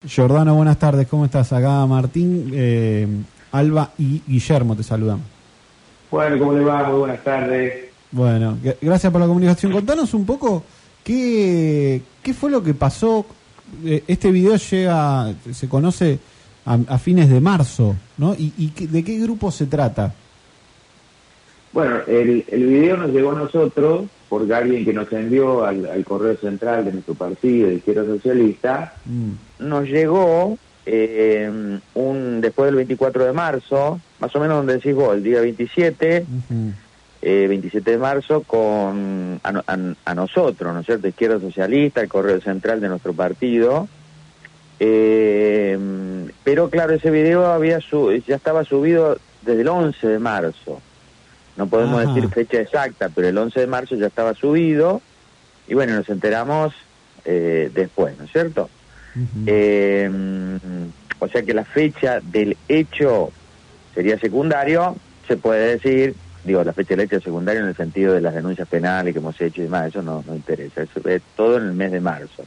Jordano, buenas tardes, ¿cómo estás? Acá Martín, Alba y Guillermo te saludan. Bueno, ¿cómo le va? Muy buenas tardes. Bueno, gracias por la comunicación. Contanos un poco qué fue lo que pasó. Este video se conoce a fines de marzo, ¿no? ¿De qué grupo se trata? Bueno, el video nos llegó a nosotros porque alguien que nos envió al correo central de nuestro partido, de Izquierda Socialista, nos llegó después del 24 de marzo, más o menos donde decís vos, el día 27, 27 de marzo, a nosotros, ¿no es cierto?, Izquierda Socialista, el correo central de nuestro partido. Pero claro, ese video ya estaba subido desde el 11 de marzo. No podemos decir fecha exacta, pero el 11 de marzo ya estaba subido, y bueno, nos enteramos después, ¿no es cierto? O sea que la fecha del hecho sería secundario, se puede decir, la fecha del hecho es secundario en el sentido de las denuncias penales que hemos hecho y demás, eso no interesa, eso es todo en el mes de marzo.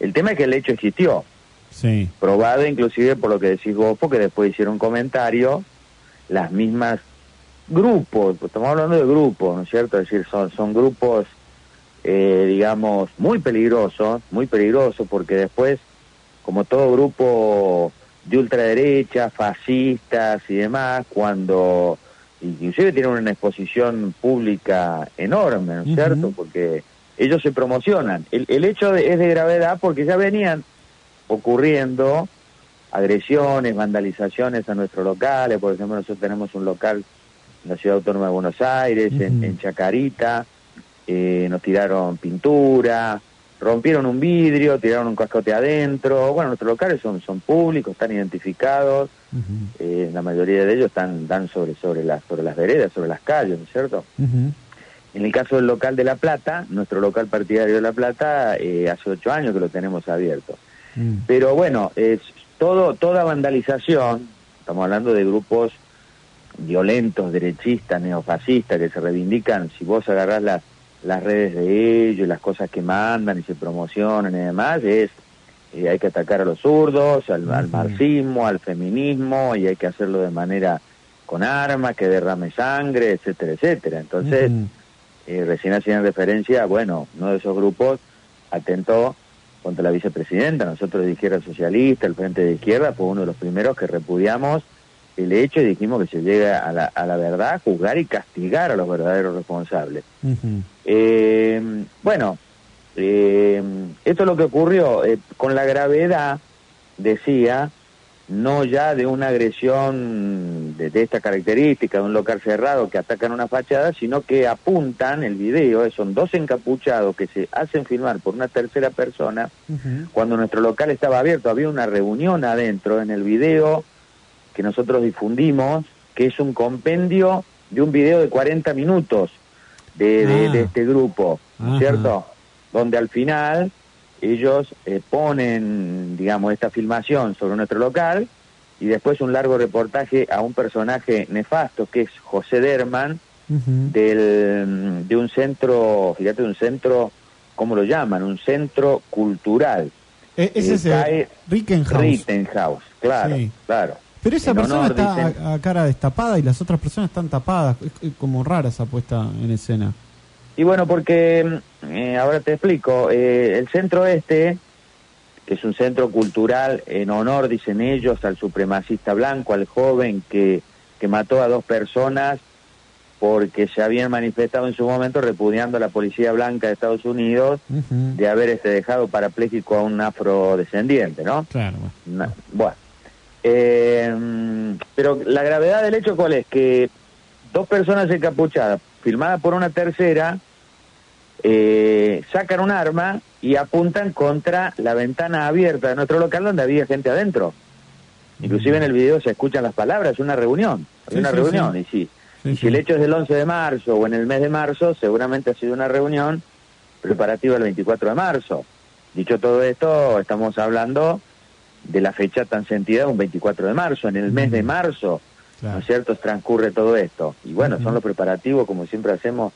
El tema es que el hecho existió, sí, probado inclusive por lo que decís vos, porque después hicieron comentarios las mismas grupos, estamos hablando de grupos, ¿no es cierto? Es decir, son grupos, digamos, muy peligrosos, porque después, como todo grupo de ultraderecha, fascistas y demás, cuando inclusive tienen una exposición pública enorme, ¿no es cierto? Porque ellos se promocionan. El hecho es de gravedad porque ya venían ocurriendo agresiones, vandalizaciones a nuestros locales. Por ejemplo, nosotros tenemos un local en la Ciudad Autónoma de Buenos Aires, en Chacarita, nos tiraron pintura, rompieron un vidrio, tiraron un cascote adentro. Bueno, nuestros locales son públicos, están identificados, la mayoría de ellos dan sobre las veredas, sobre las calles, ¿no es cierto? En el caso del local de La Plata, nuestro local partidario de La Plata, hace 8 años que lo tenemos abierto. Pero bueno, toda vandalización, estamos hablando de grupos violentos, derechistas, neofascistas, que se reivindican. Si vos agarrás las redes de ellos, las cosas que mandan y se promocionan y demás, hay que atacar a los zurdos, al marxismo, al feminismo, y hay que hacerlo de manera con armas, que derrame sangre, etcétera, etcétera. Entonces, recién hacían referencia, bueno, uno de esos grupos atentó contra la vicepresidenta. Nosotros de Izquierda Socialista, el Frente de Izquierda, fue uno de los primeros que repudiamos el hecho y dijimos que se llegue a la verdad, juzgar y castigar a los verdaderos responsables. Bueno, esto es lo que ocurrió, con la gravedad, decía, no ya de una agresión de esta característica, de un local cerrado que atacan una fachada, sino que apuntan, el video, son 2 encapuchados que se hacen filmar por una tercera persona, cuando nuestro local estaba abierto. Había una reunión adentro. En el video que nosotros difundimos, que es un compendio de un video de 40 minutos de este grupo, ¿no es cierto? Donde al final ellos ponen, digamos, esta filmación sobre nuestro local, y después un largo reportaje a un personaje nefasto, que es José Derman, de un centro, fíjate, un centro, ¿cómo lo llaman? Un centro cultural. Ese es Rittenhouse, claro, sí, claro. Pero esa persona está a cara destapada y las otras personas están tapadas. Es como rara esa puesta en escena. Y bueno, porque, ahora te explico, el centro que es un centro cultural en honor, dicen ellos, al supremacista blanco, al joven que mató a 2 personas porque se habían manifestado en su momento repudiando a la policía blanca de Estados Unidos de haber dejado parapléjico a un afrodescendiente, ¿no? Claro. Bueno. Pero la gravedad del hecho, ¿cuál es? Que 2 personas encapuchadas, filmadas por una tercera, sacan un arma y apuntan contra la ventana abierta de nuestro local donde había gente adentro. Inclusive en el video se escuchan las palabras, una reunión. Sí. Y si el hecho es del 11 de marzo o en el mes de marzo, seguramente ha sido una reunión preparativa el 24 de marzo. Dicho todo esto, estamos hablando de la fecha tan sentida, un 24 de marzo, en el mes de marzo, ¿no es cierto?, transcurre todo esto. Y bueno, son los preparativos, como siempre hacemos,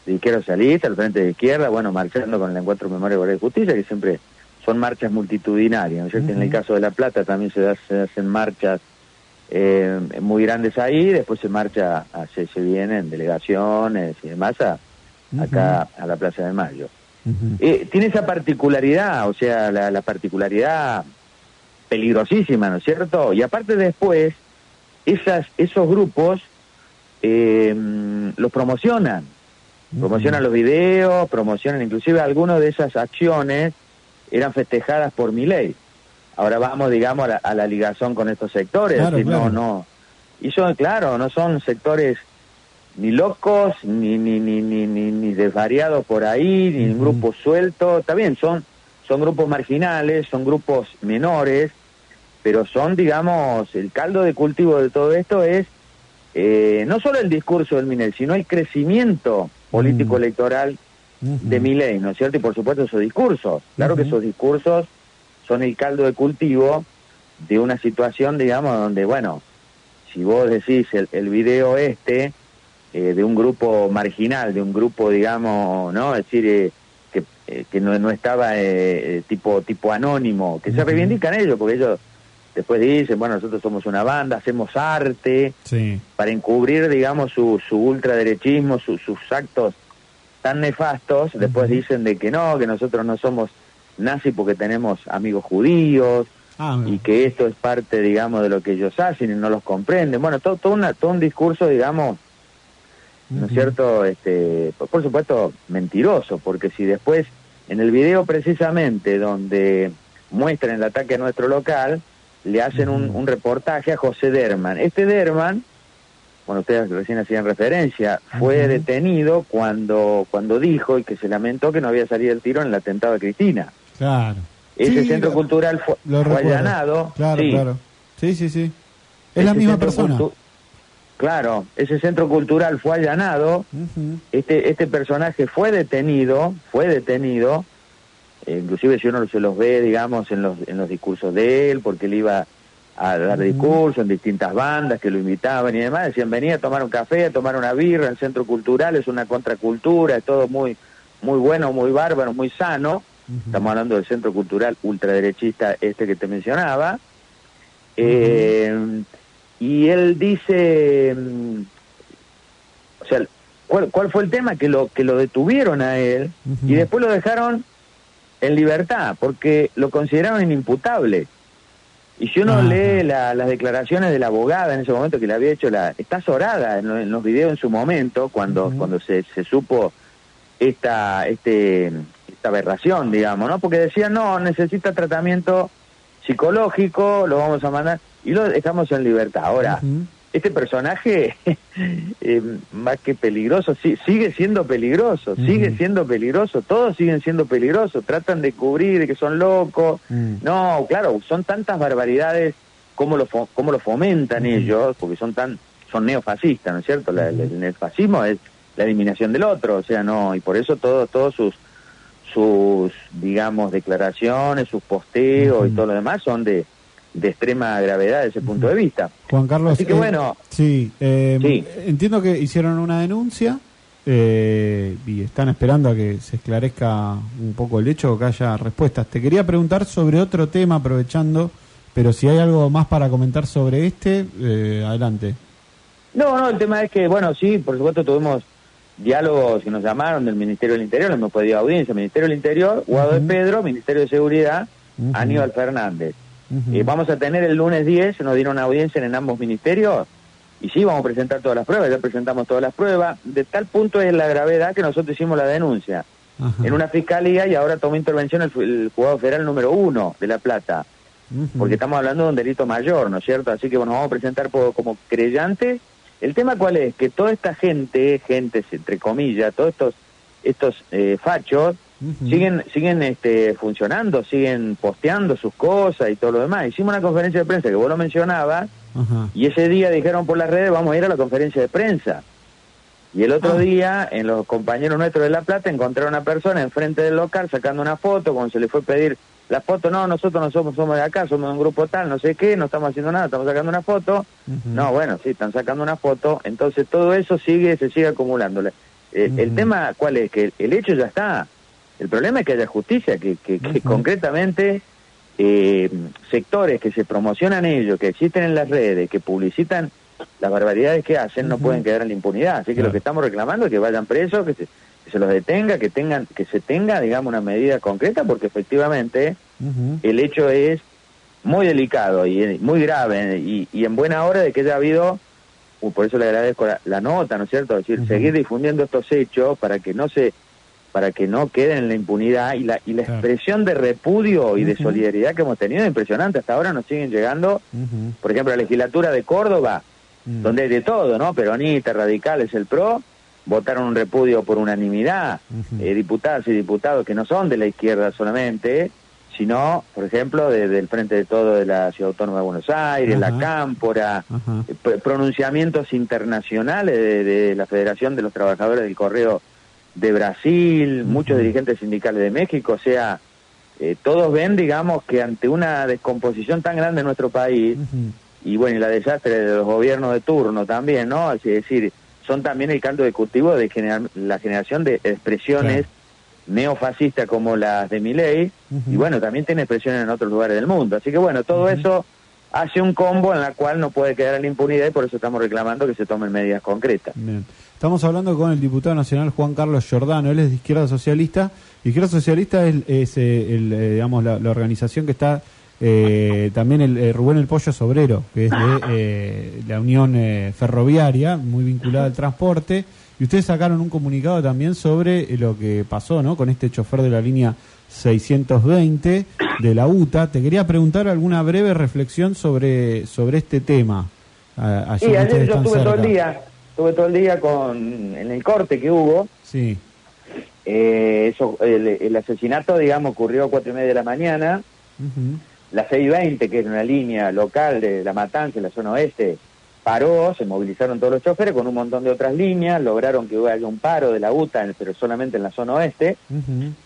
de Izquierda Socialista, el Frente de Izquierda, bueno, marchando con el Encuentro Memoria, Verdad y Justicia, que siempre son marchas multitudinarias, ¿no es cierto? En el caso de La Plata también se hacen marchas muy grandes ahí, después se vienen delegaciones y demás acá a la Plaza de Mayo. Tiene esa particularidad, o sea, la particularidad peligrosísima, ¿no es cierto? Y aparte después, esos grupos los promocionan los videos, promocionan, inclusive algunas de esas acciones eran festejadas por Milei. Ahora vamos, digamos, a la ligazón con estos sectores, claro, claro. no, y son, claro, no son sectores ni locos, ni desvariados por ahí, ni grupos sueltos, está bien, son grupos marginales, son grupos menores, pero son, digamos, el caldo de cultivo de todo esto es no solo el discurso del Milei, sino el crecimiento político-electoral de Milei, ¿no es cierto? Y por supuesto esos discursos, claro que esos discursos son el caldo de cultivo de una situación, digamos, donde, bueno, si vos decís el video de un grupo marginal, de un grupo, digamos, ¿no? Es decir, que no estaba tipo anónimo, que se reivindican ellos, porque ellos después dicen, bueno, nosotros somos una banda, hacemos arte, para encubrir, digamos, su ultraderechismo, sus actos tan nefastos, después dicen de que nosotros no somos nazis porque tenemos amigos judíos, y que esto es parte, digamos, de lo que ellos hacen y no los comprenden. Bueno, todo un discurso, digamos, ¿no es cierto? Por supuesto, mentiroso, porque si después, en el video precisamente, donde muestran el ataque a nuestro local, le hacen un reportaje a José Derman. Este Derman, bueno, ustedes recién hacían referencia, fue detenido cuando dijo y que se lamentó que no había salido el tiro en el atentado de Cristina. Claro. Ese centro cultural fue allanado. Claro, claro. Sí. Es la misma persona. Claro, ese centro cultural fue allanado. Este personaje fue detenido, inclusive si uno se los ve, digamos, en los discursos de él, porque él iba a dar discursos en distintas bandas que lo invitaban y demás, decían, venía a tomar un café, a tomar una birra, el centro cultural es una contracultura, es todo muy bueno, muy bárbaro, muy sano. Estamos hablando del centro cultural ultraderechista que te mencionaba. Y él dice, o sea, ¿cuál fue el tema? Que lo detuvieron a él y después lo dejaron en libertad, porque lo consideraron inimputable. Y si uno lee las declaraciones de la abogada en ese momento que le había hecho, está azorada en los videos en su momento, cuando se supo esta aberración, digamos, ¿no? Porque decían, no, necesita tratamiento psicológico, lo vamos a mandar, y lo dejamos en libertad. Ahora, este personaje, más que peligroso, sigue siendo peligroso, todos siguen siendo peligrosos, tratan de cubrir que son locos, no, claro, son tantas barbaridades como lo fomentan ellos, porque son neofascistas, ¿no es cierto? El neofascismo es la eliminación del otro, o sea, no, y por eso todos sus digamos, declaraciones, sus posteos y todo lo demás son de extrema gravedad desde ese punto de vista. Juan Carlos, así que bueno, sí, entiendo que hicieron una denuncia y están esperando a que se esclarezca un poco el hecho o que haya respuestas. Te quería preguntar sobre otro tema, aprovechando, pero si hay algo más para comentar sobre adelante. No, el tema es que, bueno, sí, por supuesto tuvimos diálogos que nos llamaron del Ministerio del Interior, hemos pedido audiencia, Ministerio del Interior, Guado de Pedro, Ministerio de Seguridad, Aníbal Fernández. Vamos a tener el lunes 10, nos dieron audiencia en ambos ministerios, y sí, vamos a presentar todas las pruebas, ya presentamos todas las pruebas, de tal punto es la gravedad que nosotros hicimos la denuncia en una fiscalía, y ahora tomó intervención el juzgado federal número 1 de La Plata, porque estamos hablando de un delito mayor, ¿no es cierto? Así que bueno, vamos a presentar como creyentes. El tema cuál es, que toda esta gente entre comillas, todos estos fachos, siguen funcionando, siguen posteando sus cosas y todo lo demás. Hicimos una conferencia de prensa que vos lo mencionabas, y ese día dijeron por las redes, vamos a ir a la conferencia de prensa. Y el otro día, en los compañeros nuestros de La Plata, encontraron a una persona enfrente del local sacando una foto, cuando se le fue a pedir la foto, no, nosotros no somos de acá, somos de un grupo tal, no sé qué, no estamos haciendo nada, estamos sacando una foto. No, bueno, sí, están sacando una foto, entonces todo eso se sigue acumulando. El tema, ¿cuál es? Que el hecho ya está. El problema es que haya justicia, que concretamente sectores que se promocionan ellos, que existen en las redes, que publicitan las barbaridades que hacen, no pueden quedar en la impunidad. Así que lo que estamos reclamando es que vayan presos, que se los detenga, que se tenga, digamos, una medida concreta, porque efectivamente el hecho es muy delicado y muy grave, y en buena hora de que haya habido, por eso le agradezco la nota, ¿no es cierto? Es decir, seguir difundiendo estos hechos para que no queden en la impunidad, y la expresión de repudio y de solidaridad que hemos tenido es impresionante. Hasta ahora nos siguen llegando, por ejemplo, la legislatura de Córdoba, donde hay de todo, ¿no? Peronistas, radicales, el PRO, votaron un repudio por unanimidad, diputadas y diputados que no son de la izquierda solamente, sino, por ejemplo, del Frente de Todo de la Ciudad Autónoma de Buenos Aires, la Cámpora, pronunciamientos internacionales de la Federación de los Trabajadores del Correo de Brasil, muchos dirigentes sindicales de México. O sea, todos ven, digamos, que ante una descomposición tan grande en nuestro país, y bueno, y la desastre de los gobiernos de turno también, ¿no? Es decir, son también el caldo de cultivo de la generación de expresiones neofascistas como las de Milei, y bueno, también tiene expresiones en otros lugares del mundo. Así que bueno, todo eso hace un combo en la cual no puede quedar en la impunidad, y por eso estamos reclamando que se tomen medidas concretas. Bien. Estamos hablando con el diputado nacional Juan Carlos Giordano. Él es de Izquierda Socialista. Izquierda Socialista es digamos, la organización que está también Rubén El Pollo Sobrero, que es de la Unión Ferroviaria, muy vinculada al transporte. Y ustedes sacaron un comunicado también sobre lo que pasó, ¿no?, con este chofer de la línea 620 de la UTA. Te quería preguntar alguna breve reflexión sobre este tema. Sí, ayer yo estuve todo el día en el corte que hubo. Sí. El asesinato, digamos, ocurrió a 4:30 de la mañana. La 620, que es una línea local de La Matanza, en la zona oeste, paró, se movilizaron todos los choferes con un montón de otras líneas, lograron que haya un paro de la UTA, pero solamente en la zona oeste,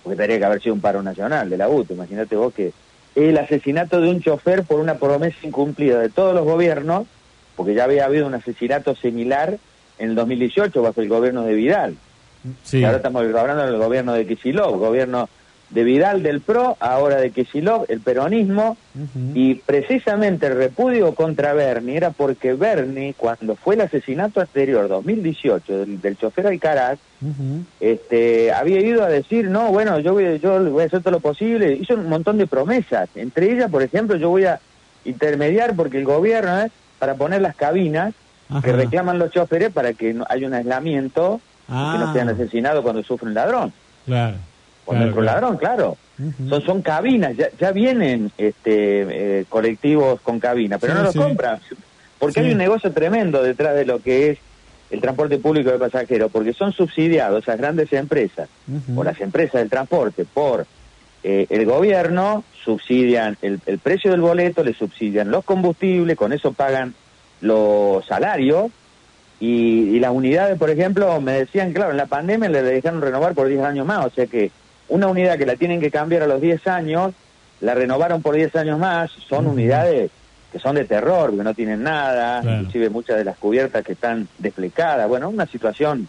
porque tendría que haber sido un paro nacional de la UTA. Imagínate vos que el asesinato de un chofer por una promesa incumplida de todos los gobiernos, porque ya había habido un asesinato similar en el 2018 bajo el gobierno de Vidal. Sí. Y ahora estamos hablando del gobierno de Kicillof, gobierno de Vidal del PRO, ahora de Kicillof, el peronismo, y precisamente el repudio contra Berni era porque Berni, cuando fue el asesinato anterior, 2018, del chofer Alcaraz, había ido a decir, no, bueno, yo voy a hacer todo lo posible. Hizo un montón de promesas, entre ellas, por ejemplo, yo voy a intermediar porque el gobierno, para poner las cabinas que reclaman los choferes para que haya un aislamiento, que no sean asesinados cuando sufre un ladrón. Claro. Cuando entra un ladrón, claro. Son cabinas, ya vienen colectivos con cabina, pero no los compran, porque hay un negocio tremendo detrás de lo que es el transporte público de pasajeros, porque son subsidiados esas grandes empresas, o las empresas del transporte, por el gobierno, subsidian el precio del boleto, le subsidian los combustibles, con eso pagan los salarios, y las unidades, por ejemplo, me decían, claro, en la pandemia le dejaron renovar por 10 años más, o sea que una unidad que la tienen que cambiar a los 10 años, la renovaron por 10 años más. Son unidades que son de terror, que no tienen nada, inclusive muchas de las cubiertas que están desplecadas. Bueno, una situación.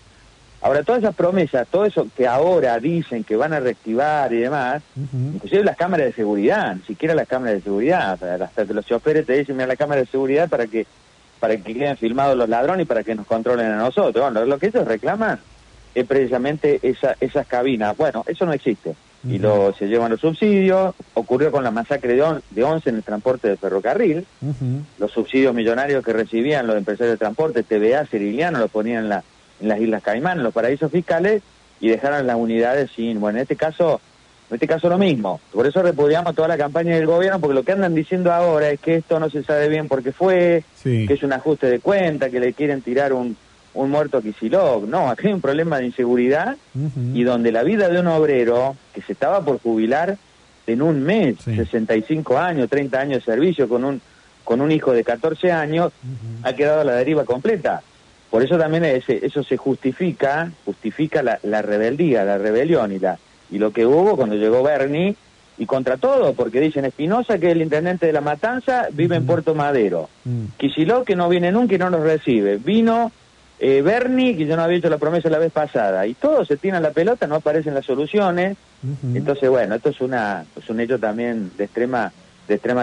Ahora, todas esas promesas, todo eso que ahora dicen que van a reactivar y demás, inclusive las cámaras de seguridad, ni siquiera las cámaras de seguridad, hasta que los choferes te dicen, mira, la cámara de seguridad para que queden filmados los ladrones y para que nos controlen a nosotros. Bueno, lo que ellos reclaman es precisamente esas cabinas. Bueno, eso no existe. Y se llevan los subsidios. Ocurrió con la masacre de 11 en el transporte de ferrocarril. Los subsidios millonarios que recibían los empresarios de transporte, TVA, Ciriliano, los ponían en las Islas Caimán, en los paraísos fiscales, y dejaron las unidades sin... Bueno, en este caso lo mismo. Por eso repudiamos toda la campaña del gobierno, porque lo que andan diciendo ahora es que esto no se sabe bien por qué fue, que es un ajuste de cuenta, que le quieren tirar un muerto a Kicillof. No, aquí hay un problema de inseguridad, y donde la vida de un obrero que se estaba por jubilar en un mes, 65 años, 30 años de servicio, con un hijo de 14 años, ha quedado a la deriva completa. Por eso también eso se justifica la rebeldía, la rebelión y lo que hubo cuando llegó Berni, y contra todo, porque dicen Espinosa, que es el intendente de La Matanza, vive en Puerto Madero. Kicillof, que no viene nunca y no los recibe. Vino Berni, que yo no había hecho la promesa la vez pasada, y todos se tiran la pelota, no aparecen las soluciones, Entonces, bueno, esto es un hecho también de extrema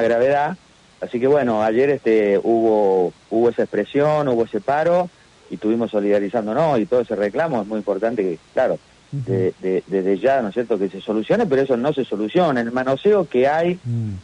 gravedad. Así que bueno, ayer hubo esa expresión, hubo ese paro y estuvimos solidarizándonos y todo ese reclamo. Es muy importante que, claro, desde ya, ¿no es cierto?, que se solucione, pero eso no se soluciona. El manoseo que hay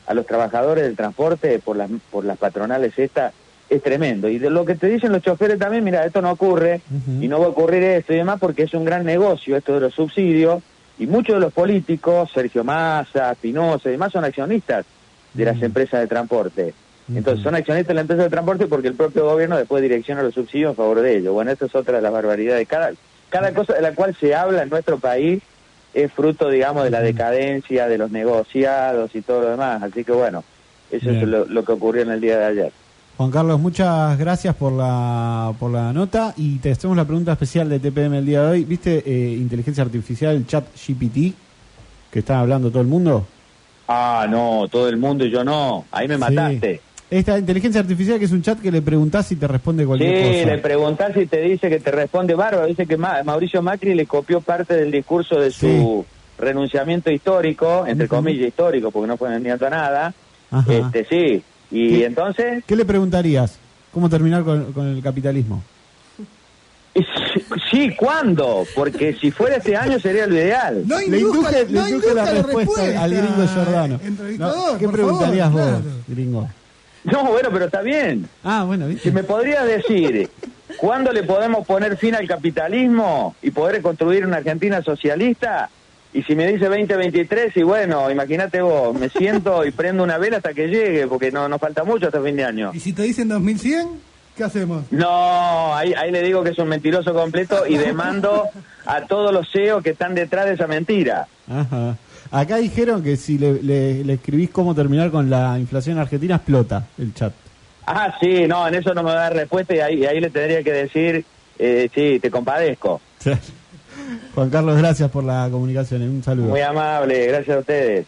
a los trabajadores del transporte por las patronales es tremendo. Y de lo que te dicen los choferes también, mira, esto no ocurre y no va a ocurrir esto y demás porque es un gran negocio esto de los subsidios y muchos de los políticos, Sergio Massa, Spinoza y demás, son accionistas de las empresas de transporte. Entonces son accionistas de la empresa de transporte porque el propio gobierno después direcciona los subsidios en favor de ellos. Bueno, esto es otra de las barbaridades. Cada cosa de la cual se habla en nuestro país es fruto, digamos, de la decadencia, de los negociados y todo lo demás. Así que bueno, eso es lo que ocurrió en el día de ayer. Juan Carlos, muchas gracias por la nota y te hacemos la pregunta especial de TPM el día de hoy. ¿Viste inteligencia artificial, el chat GPT, que está hablando todo el mundo? Ah, no, todo el mundo y yo no. Ahí me mataste. Esta inteligencia artificial que es un chat que le preguntás y te responde cualquier cosa. Sí, le preguntás y te dice que te responde bárbaro. Dice que Mauricio Macri le copió parte del discurso de su renunciamiento histórico, entre comillas histórico, porque no fue candidato a nada. Sí. ¿Y entonces? ¿Qué le preguntarías? ¿Cómo terminar con el capitalismo? Sí, ¿cuándo? Porque si fuera este año sería lo ideal. Le induje la respuesta al gringo Giordano. ¿Qué preguntarías vos, gringo? No, bueno, pero está bien. Ah, bueno, ¿viste? Si me podrías decir, ¿cuándo le podemos poner fin al capitalismo y poder construir una Argentina socialista? Y si me dice 2023, y bueno, imagínate vos, me siento y prendo una vela hasta que llegue, porque no nos falta mucho hasta fin de año. ¿Y si te dicen 2100, qué hacemos? No, ahí le digo que es un mentiroso completo y demando a todos los CEOs que están detrás de esa mentira. Ajá. Acá dijeron que si le escribís cómo terminar con la inflación argentina, explota el chat. Ah, sí, no, en eso no me da respuesta y ahí le tendría que decir, sí, te compadezco. Juan Carlos, gracias por la comunicación. Un saludo. Muy amable, gracias a ustedes.